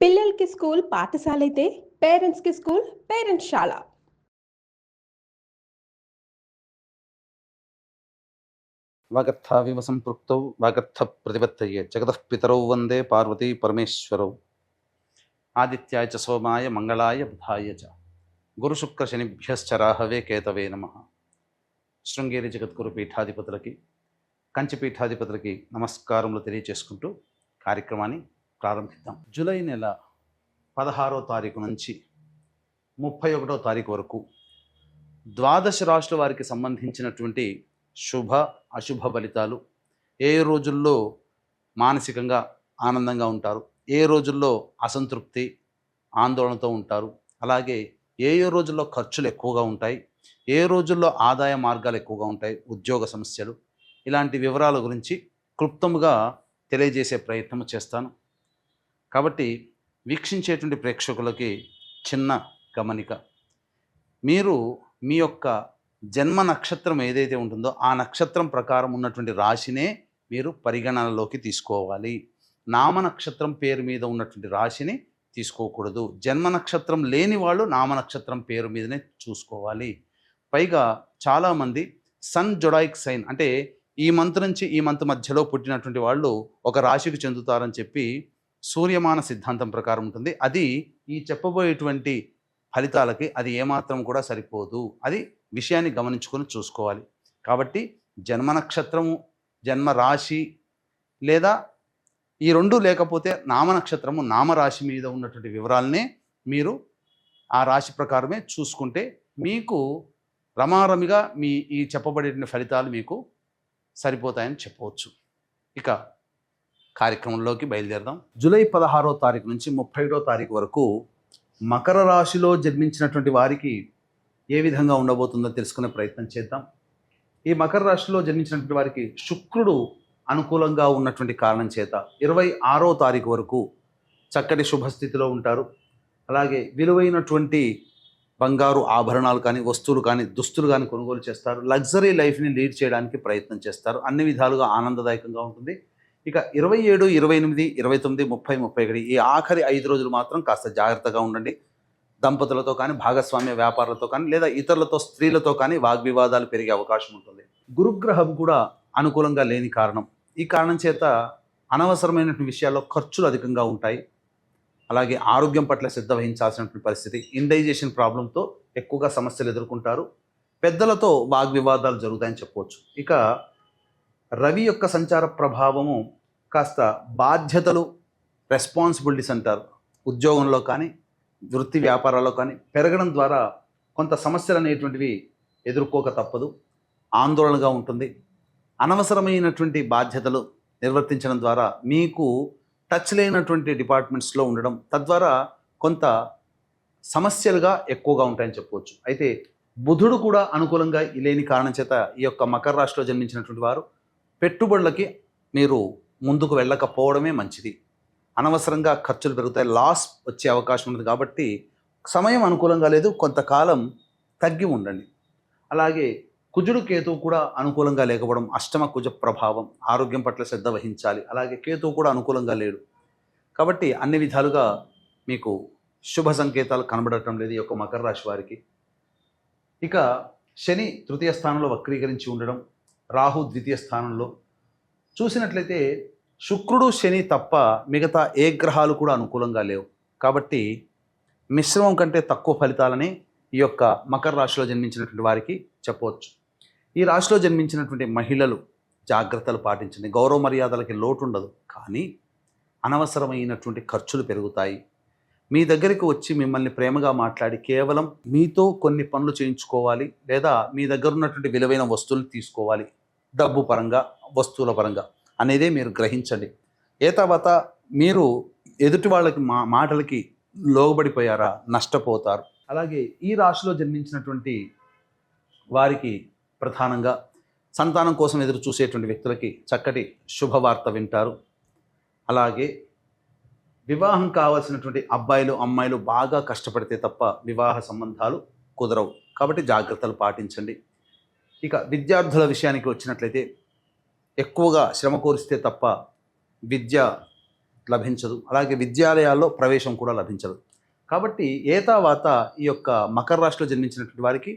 పిల్లలకి స్కూల్ పాఠశాల అయితే పేరెంట్స్‌కి స్కూల్ పేరెంట్స్‌శాల. వాగర్థావివ సంపృక్తౌ వాగర్థ ప్రతిపత్తయే జగతః పితరౌ వందే పార్వతీ పరమేశ్వరౌ. ఆదిత్యాయ చ సోమాయ మంగళాయ బుధాయ చ గురుశుక్ర శనిభ్యశ్చ రాహవే కేతవే నమః. శృంగేరి జగద్గురు పీఠాధిపతులకి కంచి పీఠాధిపతులకి నమస్కారములు తెలియచేసుకుంటూ కార్యక్రమాన్ని ప్రారంభిద్దాం. జూలై నెల 16వ తారీఖు నుంచి 31వ తారీఖు వరకు ద్వాదశ రాశుల వారికి సంబంధించినటువంటి శుభ అశుభ ఫలితాలు, ఏ రోజుల్లో మానసికంగా ఆనందంగా ఉంటారు, ఏ రోజుల్లో అసంతృప్తి ఆందోళనతో ఉంటారు, అలాగే ఏ రోజుల్లో ఖర్చులు ఎక్కువగా ఉంటాయి, ఏ రోజుల్లో ఆదాయ మార్గాలు ఎక్కువగా ఉంటాయి, ఉద్యోగ సమస్యలు, ఇలాంటి వివరాల గురించి క్లుప్తముగా తెలియజేసే ప్రయత్నం చేస్తాను. కాబట్టి వీక్షించేటువంటి ప్రేక్షకులకి చిన్న గమనిక, మీరు మీ యొక్క జన్మ నక్షత్రం ఏదైతే ఉంటుందో ఆ నక్షత్రం ప్రకారం ఉన్నటువంటి రాశినే మీరు పరిగణనలోకి తీసుకోవాలి. నామ నక్షత్రం పేరు మీద ఉన్నటువంటి రాశిని తీసుకోకూడదు. జన్మ నక్షత్రం లేని వాళ్ళు నామ నక్షత్రం పేరు మీదనే చూసుకోవాలి. పైగా చాలామంది సన్ జొడాయిక్ సైన్ అంటే ఈ మంత్ నుంచి ఈ మంత్ మధ్యలో పుట్టినటువంటి వాళ్ళు ఒక రాశికి చెందుతారని చెప్పి సూర్యమాన సిద్ధాంతం ప్రకారం ఉంటుంది. అది ఈ చెప్పబోయేటువంటి ఫలితాలకి అది ఏమాత్రం కూడా సరిపోదు. అది విషయాన్ని గమనించుకొని చూసుకోవాలి. కాబట్టి జన్మ నక్షత్రము, జన్మ రాశి లేదా ఈ రెండు లేకపోతే నామ నక్షత్రము, నామరాశి మీద ఉన్నటువంటి వివరాలనే మీరు ఆ రాశి ప్రకారమే చూసుకుంటే మీకు రమారమిగా మీ ఈ చెప్పబడే ఫలితాలు మీకు సరిపోతాయని చెప్పవచ్చు. ఇక కార్యక్రమంలోకి బయలుదేరదాం. జూలై 16వ తారీఖు నుంచి 31వ తారీఖు వరకు మకర రాశిలో జన్మించినటువంటి వారికి ఏ విధంగా ఉండబోతుందో తెలుసుకునే ప్రయత్నం చేద్దాం. ఈ మకర రాశిలో జన్మించినటువంటి వారికి శుక్రుడు అనుకూలంగా ఉన్నటువంటి కారణం చేత 26వ తారీఖు వరకు చక్కటి శుభస్థితిలో ఉంటారు. అలాగే విలువైనటువంటి బంగారు ఆభరణాలు కానీ, వస్తువులు కానీ, దుస్తులు కానీ కొనుగోలు చేస్తారు. లగ్జరీ లైఫ్ని లీడ్ చేయడానికి ప్రయత్నం చేస్తారు. అన్ని విధాలుగా ఆనందదాయకంగా ఉంటుంది. ఇక 27, 28, 29, 30, 31 ఈ ఆఖరి 5 రోజులు మాత్రం కాస్త జాగ్రత్తగా ఉండండి. దంపతులతో కానీ, భాగస్వామ్య వ్యాపారాలతో కానీ, లేదా ఇతరులతో, స్త్రీలతో కానీ వాగ్వివాదాలు పెరిగే అవకాశం ఉంటుంది. గురుగ్రహం కూడా అనుకూలంగా లేని కారణం. ఈ కారణం చేత అనవసరమైనటువంటి విషయాల్లో ఖర్చులు అధికంగా ఉంటాయి. అలాగే ఆరోగ్యం పట్ల శ్రద్ధ వహించాల్సినటువంటి పరిస్థితి. ఇండైజేషన్ ప్రాబ్లంతో ఎక్కువగా సమస్యలు ఎదుర్కొంటారు. పెద్దలతో వాగ్వివాదాలు జరుగుతాయని చెప్పవచ్చు. ఇక రవి యొక్క సంచార ప్రభావము కాస్త బాధ్యతలు, రెస్పాన్సిబిలిటీస్ అంటారు, ఉద్యోగంలో కానీ వృత్తి వ్యాపారాల్లో కానీ పెరగడం ద్వారా కొంత సమస్యలు అనేటువంటివి ఎదుర్కోక తప్పదు. ఆందోళనగా ఉంటుంది. అనవసరమైనటువంటి బాధ్యతలు నిర్వర్తించడం ద్వారా మీకు టచ్ లేనటువంటి డిపార్ట్మెంట్స్లో ఉండడం, తద్వారా కొంత సమస్యలుగా ఎక్కువగా ఉంటాయని చెప్పవచ్చు. అయితే బుధుడు కూడా అనుకూలంగా లేని కారణం చేత ఈ యొక్క మకర రాశిలో జన్మించినటువంటి వారు పెట్టుబడులకి మీరు ముందుకు వెళ్ళకపోవడమే మంచిది. అనవసరంగా ఖర్చులు పెరుగుతాయి, లాస్ వచ్చే అవకాశం ఉంది. కాబట్టి సమయం అనుకూలంగా లేదు, కొంతకాలం తగ్గి ఉండండి. అలాగే కుజుడు, కేతువు కూడా అనుకూలంగా లేకపోవడం, అష్టమ కుజ ప్రభావం, ఆరోగ్యం పట్ల శ్రద్ధ వహించాలి. అలాగే కేతువు కూడా అనుకూలంగా లేడు. కాబట్టి అన్ని విధాలుగా మీకు శుభ సంకేతాలు కనబడటం లేదు ఈ యొక్క మకర రాశి వారికి. ఇక శని తృతీయ స్థానంలో వక్రీకరించి ఉండడం, రాహు ద్వితీయ స్థానంలో చూసినట్లయితే శుక్రుడు, శని తప్ప మిగతా ఏ గ్రహాలు కూడా అనుకూలంగా లేవు. కాబట్టి మిశ్రమం కంటే తక్కువ ఫలితాలని ఈ యొక్క మకర రాశిలో జన్మించినటువంటి వారికి చెప్పవచ్చు. ఈ రాశిలో జన్మించినటువంటి మహిళలు జాగ్రత్తలు పాటించండి. గౌరవ మర్యాదలకి లోటు ఉండదు, కానీ అనవసరమైనటువంటి ఖర్చులు పెరుగుతాయి. మీ దగ్గరికి వచ్చి మిమ్మల్ని ప్రేమగా మాట్లాడి కేవలం మీతో కొన్ని పనులు చేయించుకోవాలి, లేదా మీ దగ్గర ఉన్నటువంటి విలువైన వస్తువులు తీసుకోవాలి, డబ్బు పరంగా, వస్తువుల పరంగా అనేదే మీరు గ్రహించండి. ఏ తర్వాత మీరు ఎదుటి వాళ్ళకి మాటలకి లోబడిపోయారా, నష్టపోతారు. అలాగే ఈ రాశిలో జన్మించినటువంటి వారికి ప్రధానంగా సంతానం కోసం ఎదురు చూసేటువంటి వ్యక్తులకి చక్కటి శుభవార్త వింటారు. అలాగే వివాహం కావాల్సినటువంటి అబ్బాయిలు, అమ్మాయిలు బాగా కష్టపడితే తప్ప వివాహ సంబంధాలు కుదరవు. కాబట్టి జాగ్రత్తలు పాటించండి. ఇక విద్యార్థుల విషయానికి వచ్చినట్లయితే ఎక్కువగా శ్రమ కోరిస్తే తప్ప విద్య లభించదు, అలాగే విద్యాలయాల్లో ప్రవేశం కూడా లభించదు. కాబట్టి ఏతావాత ఈ యొక్క మకర రాశిలో జన్మించినటువంటి వారికి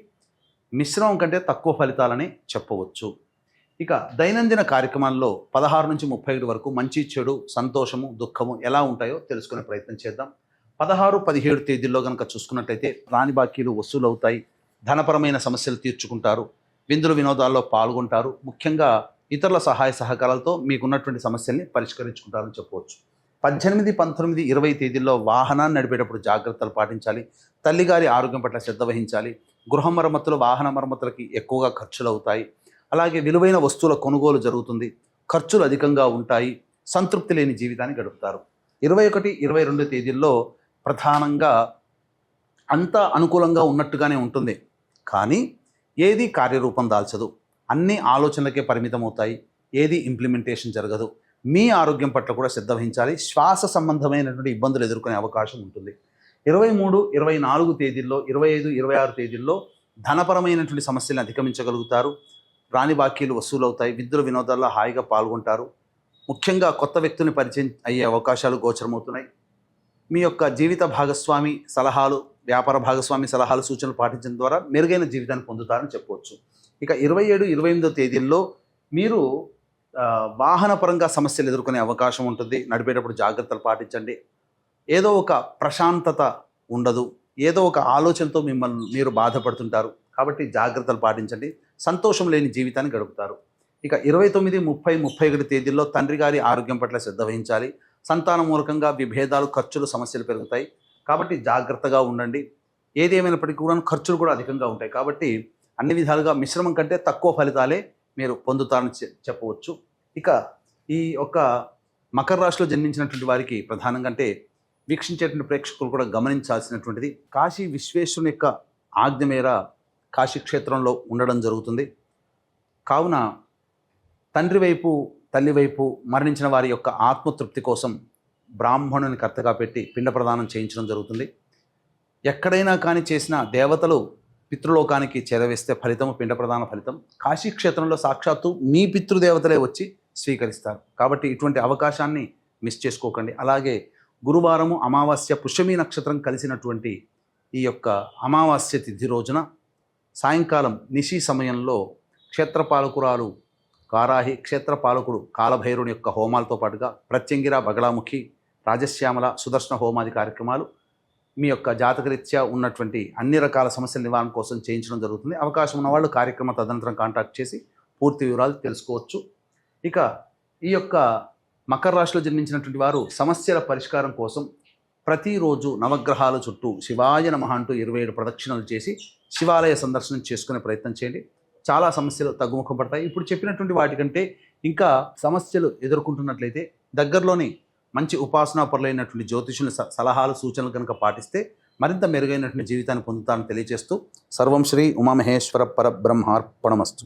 మిశ్రమం కంటే తక్కువ ఫలితాలని చెప్పవచ్చు. ఇక దైనందిన కార్యక్రమాల్లో 16 నుంచి 31 వరకు మంచి చెడు సంతోషము దుఃఖము ఎలా ఉంటాయో తెలుసుకునే ప్రయత్నం చేద్దాం. 16, 17 తేదీల్లో కనుక చూసుకున్నట్టయితే రాని బాకీలు వసూలు అవుతాయి, ధనపరమైన సమస్యలు తీర్చుకుంటారు, విందులు వినోదాల్లో పాల్గొంటారు, ముఖ్యంగా ఇతరుల సహాయ సహకారాలతో మీకున్నటువంటి సమస్యల్ని పరిష్కరించుకుంటారని చెప్పవచ్చు. 18, 19, 20 తేదీల్లో వాహనాన్ని నడిపేటప్పుడు జాగ్రత్తలు పాటించాలి, తల్లిగారి ఆరోగ్యం పట్ల శ్రద్ధ వహించాలి, గృహ మరమ్మతులు వాహన మరమ్మతులకి ఎక్కువగా ఖర్చులు అవుతాయి, అలాగే విలువైన వస్తువుల కొనుగోలు జరుగుతుంది, ఖర్చులు అధికంగా ఉంటాయి, సంతృప్తి లేని జీవితాన్ని గడుపుతారు. 21, 22 తేదీల్లో ప్రధానంగా అంతా అనుకూలంగా ఉన్నట్టుగానే ఉంటుంది, కానీ ఏది కార్యరూపం దాల్చదు, అన్ని ఆలోచనలకే పరిమితం అవుతాయి, ఏది ఇంప్లిమెంటేషన్ జరగదు. మీ ఆరోగ్యం పట్ల కూడా శ్రద్ధ వహించాలి, శ్వాస సంబంధమైనటువంటి ఇబ్బందులు ఎదుర్కొనే అవకాశం ఉంటుంది. 23, 24 తేదీల్లో 25, 26 తేదీల్లో ధనపరమైనటువంటి సమస్యలను అధిగమించగలుగుతారు, రాని బాకీలు వసూలు అవుతాయి, విద్యుత్ వినోదాల్లో హాయిగా పాల్గొంటారు, ముఖ్యంగా కొత్త వ్యక్తుల్ని పరిచయం అయ్యే అవకాశాలు గోచరమవుతున్నాయి. మీ యొక్క జీవిత భాగస్వామి సలహాలు, వ్యాపార భాగస్వామి సలహాలు సూచనలు పాటించడం ద్వారా మెరుగైన జీవితాన్ని పొందుతారని చెప్పవచ్చు. ఇక 27, 28 తేదీల్లో మీరు వాహనపరంగా సమస్యలు ఎదుర్కొనే అవకాశం ఉంటుంది, నడిపేటప్పుడు జాగ్రత్తలు పాటించండి. ఏదో ఒక ప్రశాంతత ఉండదు, ఏదో ఒక ఆలోచనతో మిమ్మల్ని మీరు బాధపడుతుంటారు, కాబట్టి జాగ్రత్తలు పాటించండి, సంతోషం లేని జీవితాన్ని గడుపుతారు. ఇక 29, 30, 31 తేదీల్లో తండ్రి గారి ఆరోగ్యం పట్ల శ్రద్ధ వహించాలి, సంతాన మూలకంగా విభేదాలు ఖర్చులు సమస్యలు పెరుగుతాయి, కాబట్టి జాగ్రత్తగా ఉండండి. ఏది ఏమైనప్పటికీ కూడా ఖర్చులు కూడా అధికంగా ఉంటాయి, కాబట్టి అన్ని విధాలుగా మిశ్రమం కంటే తక్కువ ఫలితాలే మీరు పొందుతారని చెప్పవచ్చు. ఇక ఈ యొక్క మకర రాశిలో జన్మించినటువంటి వారికి ప్రధానంగా అంటే వీక్షించేటువంటి ప్రేక్షకులు కూడా గమనించాల్సినటువంటిది, కాశీ విశ్వేశ్వరుని యొక్క ఆజ్ఞ మేర కాశీ క్షేత్రంలో ఉండడం జరుగుతుంది. కావున తండ్రి వైపు తల్లి వైపు మరణించిన వారి యొక్క ఆత్మతృప్తి కోసం బ్రాహ్మణుని కర్తగా పెట్టి పిండ ప్రదానం చేయించడం జరుగుతుంది. ఎక్కడైనా కానీ చేసిన దేవతలు పితృలోకానికి చేరవేస్తే ఫలితము పిండ ప్రదాన ఫలితం కాశీ క్షేత్రంలో సాక్షాత్తు మీ పితృదేవతలే వచ్చి స్వీకరిస్తారు. కాబట్టి ఇటువంటి అవకాశాన్ని మిస్ చేసుకోకండి. అలాగే గురువారము అమావాస్య పుష్యమి నక్షత్రం కలిసినటువంటి ఈ యొక్క అమావాస్య తిథి రోజున సాయంకాలం నిశి సమయంలో క్షేత్రపాలకురాలు కారాహి, క్షేత్రపాలకుడు కాలభైరుని యొక్క హోమాలతో పాటుగా ప్రత్యంగిర, బగళాముఖి, రాజశ్యామల, సుదర్శన హోమాది కార్యక్రమాలు మీ యొక్క జాతకరీత్యా ఉన్నటువంటి అన్ని రకాల సమస్యల నివారణ కోసం చేయించడం జరుగుతుంది. అవకాశం ఉన్నవాళ్ళు కార్యక్రమ తదనంతరం కాంటాక్ట్ చేసి పూర్తి వివరాలు తెలుసుకోవచ్చు. ఇక ఈ యొక్క మకర రాశిలో జన్మించినటువంటి వారు సమస్యల పరిష్కారం కోసం ప్రతిరోజు నవగ్రహాల చుట్టూ శివాయ నమః అంటూ 27 ప్రదక్షిణలు చేసి శివాలయ సందర్శనం చేసుకునే ప్రయత్నం చేయండి. చాలా సమస్యలు తగ్గుముఖం పడతాయి. ఇప్పుడు చెప్పినటువంటి వాటికంటే ఇంకా సమస్యలు ఎదుర్కొంటున్నట్లయితే దగ్గరలోని మంచి ఉపాసనాపరులైనటువంటి జ్యోతిషుల సలహాలు సూచనలు కనుక పాటిస్తే మరింత మెరుగైనటువంటి జీవితాన్ని పొందుతారని తెలియజేస్తూ సర్వం శ్రీ ఉమామహేశ్వర పరబ్రహ్మార్పణమస్తు.